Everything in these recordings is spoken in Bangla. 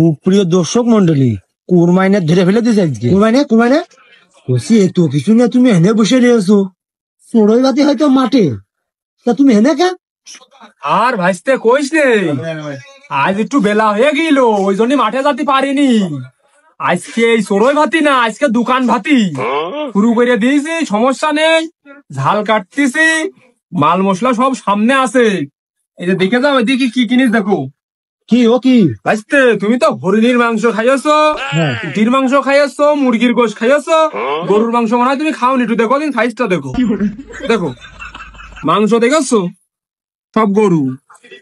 সুপ্রিয় দর্শক মন্ডলী, কুরমাইনে ধরে ফেলে দিয়েছে আজকে। কুরমাইনে বলছি এত কিছু না, তুমি হেনে বসে রয়েছো। চড়ই বাতি হয়তো মাঠে, তা তুমি হেনে কে? আর ভাইস্তে কইস নে, আজ একটু বেলা হয়ে গেল, ওই জন্য মাঠে যেতে পারিনি। আজকে এই চড়ই ভাতি না, আজকে দোকান ভাতি শুরু করে দিয়েছি। সমস্যা নেই, ঝাল কাটতেছি, মাল মশলা সব সামনে আছে। এই যে দেখে যাও, এদিকে কি কিনিস দেখো। কি ও কি ভাইস্তে, তুমি তো হরিণীর মাংস খাইছো, উটির মাংস খাইছো, মুরগির গোশ খাইছো, গরুর মাংস মনে হয় তুমি খাওনি। একটু দেখো দিন সাইজটা দেখো। দেখো মাংস দেখেছো, সব গরু।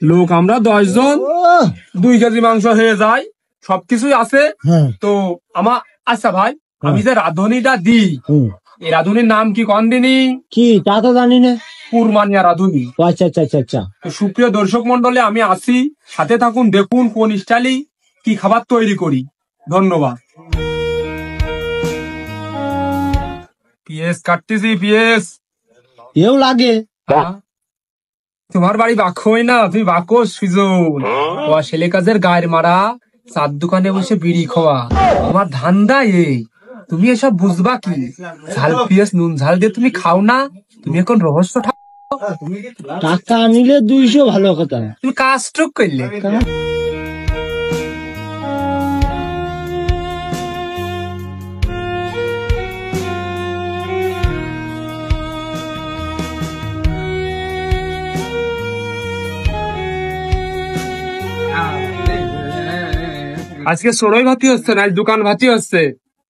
লোক আমরা 10 জন, 2 কেজি মাংস হয়ে যায়, সবকিছুই আছে। তো আমার আচ্ছা ভাই, আমি যে রাঁধুনিটা দিই, এই রাঁধুনির নাম কি কন দিনি? কি তা তো জানি না। কুরমানিয়া রাঁধুনি। আচ্ছা আচ্ছা আচ্ছা আচ্ছা। তো সুপ্রিয় দর্শক মন্ডলে আমি আসি, সাথে থাকুন, দেখুন কোন স্টাইলে কি খাবার তৈরি করি। ধন্যবাদ। পিএস কাটতেছি, পিএস এও লাগে। তোমার বাড়ি বাক্যই না, তুমি বাক্য সুজন ও ছেলে কাজের গায়ের মারা, চার দোকানে বসে বিড়ি খাওয়া, তোমার ধান্দা এই। তুমি এসব বুঝবা কি? ঝাল পিঁয়াজ নুন ঝাল দিয়ে তুমি খাও না, তুমি এখন রহস্য টাকা আনিলে 200 ভালো কথা, তুমি কাজ টুক করলে। আজকে চড়ই ভাতি হচ্ছে না, আজ দোকান ভাতি হচ্ছে।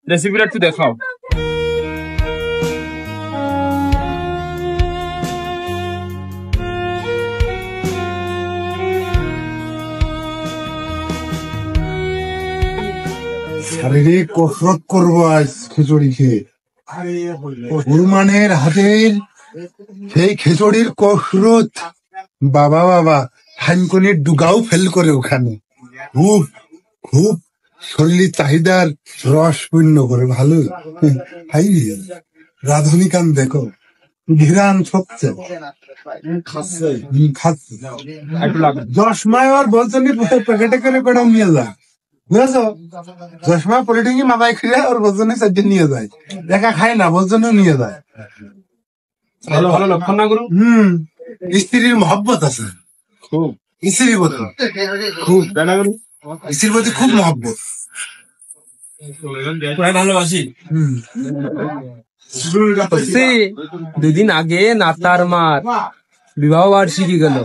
রেসিপিটা একটু দেখাও। শারীরিক কসরত করবো আজ খিচুড়ি খেয়ে। কুরমানের হাতের সেই খিচুড়ির কসরত, বাবা বাবা হাইনকনির ডুগাও ফেল করে ওখানে। খুব খুব শরীরের চাহিদার রস পূর্ণ করে, ভালো। হাই রাধুনিকান দেখো, ঘিরান ছচ্ছে, খাচ্ছে। 10 মায় আর বলছেন প্যাকেটে করে করে নিয়ে যায়, বুঝেছো? 10 মায় পলিটিকি মাথায় খেয়ে ওর বলছেন চারটে নিয়ে যায়, দেখা খায় না বলছেন নিয়ে যায়। ভালো ভালো লক্ষণ না করুন। স্ত্রীর মহব্বত আছে খুব, স্ত্রীর প্রতি খুব, স্ত্রীর প্রতি খুব মহব্বত, ভালোবাসি। 2 দিন আগে নাতার মার বিবাহ বার্ষিকী গেল।